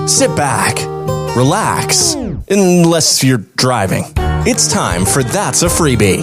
Sit back, relax, unless you're driving. It's time for That's a Freebie.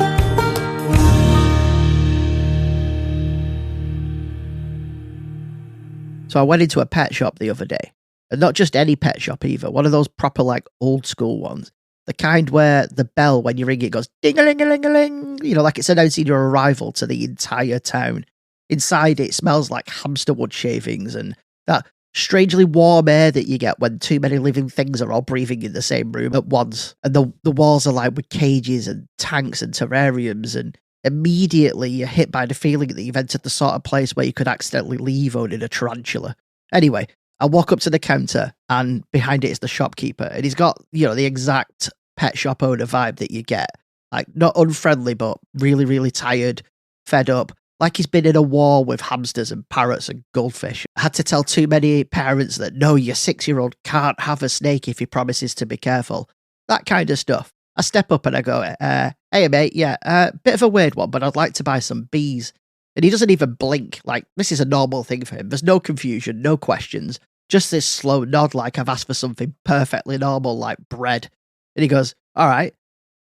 So I went into a pet shop the other day, and not just any pet shop either, one of those proper like old school ones. The kind where the bell, when you ring it, goes ding-a-ling-a-ling-a-ling, you know, like it's announcing your arrival to the entire town. Inside it smells like hamster wood shavings and that strangely warm air that you get when too many living things are all breathing in the same room at once. And the walls are lined with cages and tanks and terrariums, and immediately you're hit by the feeling that you've entered the sort of place where you could accidentally leave owning a tarantula. Anyway, I walk up to the counter, and behind it is the shopkeeper, and he's got, you know, the exact pet shop owner vibe that you get. Like, not unfriendly, but really, really tired, fed up, like he's been in a war with hamsters and parrots and goldfish. I had to tell too many parents that, no, your 6-year-old can't have a snake if he promises to be careful. That kind of stuff. I step up and I go, hey mate, yeah, bit of a weird one, but I'd like to buy some bees. And he doesn't even blink, like this is a normal thing for him. There's no confusion, no questions, just this slow nod like I've asked for something perfectly normal like bread. And he goes, all right,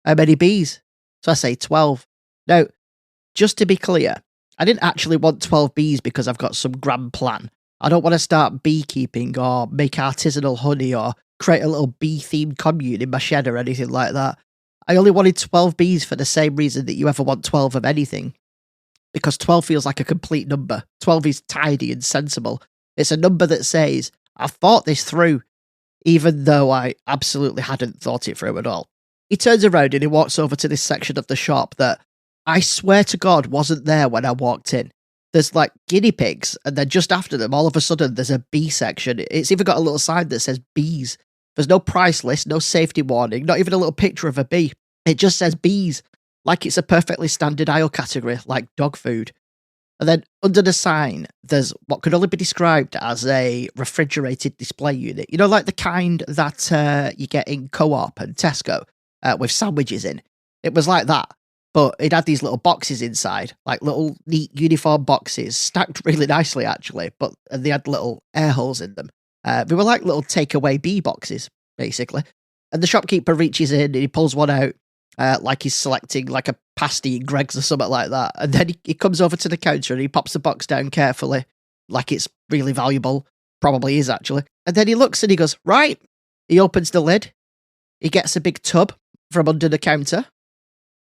how many bees? So I say 12. Now, just to be clear, I didn't actually want 12 bees because I've got some grand plan. I don't want to start beekeeping or make artisanal honey or create a little bee-themed commune in my shed or anything like that. I only wanted 12 bees for the same reason that you ever want 12 of anything. Because 12 feels like a complete number. 12 is tidy and sensible. It's a number that says, I've thought this through, even though I absolutely hadn't thought it through at all. He turns around and he walks over to this section of the shop that I swear to God wasn't there when I walked in. There's like guinea pigs, and then just after them, all of a sudden, there's a bee section. It's even got a little sign that says bees. There's no price list, no safety warning, not even a little picture of a bee. It just says bees, like it's a perfectly standard aisle category, like dog food. And then under the sign, there's what could only be described as a refrigerated display unit. You know, like the kind that you get in Co-op and Tesco with sandwiches in. It was like that. But it had these little boxes inside, like little neat uniform boxes, stacked really nicely actually, but they had little air holes in them. They were like little takeaway bee boxes, basically. And the shopkeeper reaches in and he pulls one out, like he's selecting like a pasty in Greggs or something like that. And then he comes over to the counter and he pops the box down carefully, like it's really valuable. Probably is actually. And then he looks and he goes, right. He opens the lid. He gets a big tub from under the counter,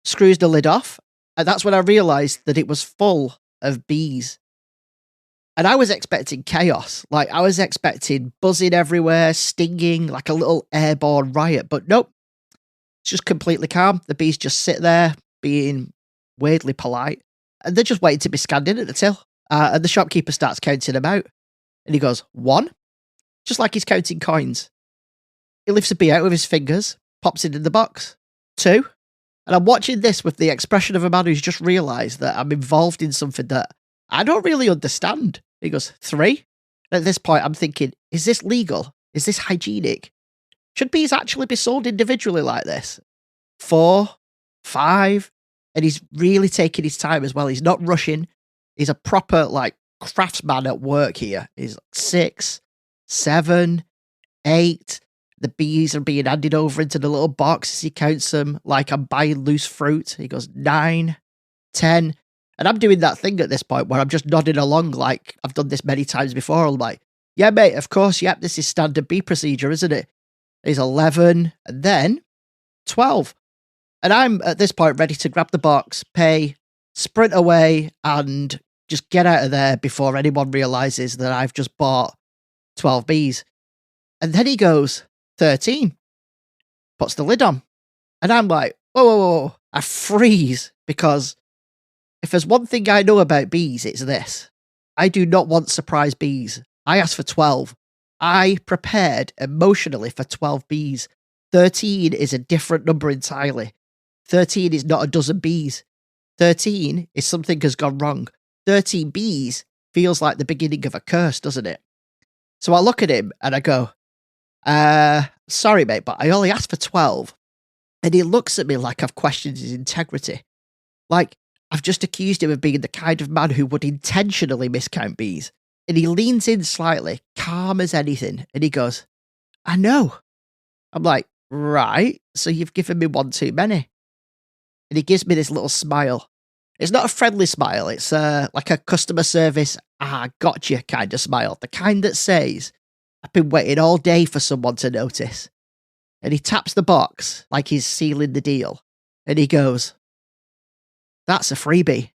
screws the lid off, and that's when I realised that it was full of bees. And I was expecting chaos. Like, I was expecting buzzing everywhere, stinging, like a little airborne riot, but nope. It's just completely calm. The bees just sit there, being weirdly polite, and they're just waiting to be scanned in at the till. And the shopkeeper starts counting them out. And he goes, 1, just like he's counting coins. He lifts a bee out with his fingers, pops it in the box. 2, and I'm watching this with the expression of a man who's just realised that I'm involved in something that I don't really understand. He goes, 3. And at this point, I'm thinking, is this legal? Is this hygienic? Should bees actually be sold individually like this? 4, 5. And he's really taking his time as well. He's not rushing. He's a proper, like, craftsman at work here. He's 6, 7, 8. The bees are being handed over into the little box as he counts them like I'm buying loose fruit. He goes 9, 10. And I'm doing that thing at this point where I'm just nodding along like I've done this many times before. I'm like, yeah, mate, of course. Yep, this is standard bee procedure, isn't it? He's 11 and then 12. And I'm at this point ready to grab the box, pay, sprint away and just get out of there before anyone realizes that I've just bought 12 bees. And then he goes, 13, puts the lid on. And I'm like, whoa, whoa, whoa. I freeze because if there's one thing I know about bees, it's this. I do not want surprise bees. I asked for 12. I prepared emotionally for 12 bees. 13 is a different number entirely. 13 is not a dozen bees. 13 is something has gone wrong. 13 bees feels like the beginning of a curse, doesn't it? So I look at him and I go, sorry, mate, but I only asked for 12. And he looks at me like I've questioned his integrity. Like, I've just accused him of being the kind of man who would intentionally miscount bees. And he leans in slightly, calm as anything, and he goes, I know. I'm like, right, so you've given me one too many. And he gives me this little smile. It's not a friendly smile. It's like a customer service, gotcha kind of smile. The kind that says, I've been waiting all day for someone to notice. And he taps the box like he's sealing the deal. And he goes, that's a freebie.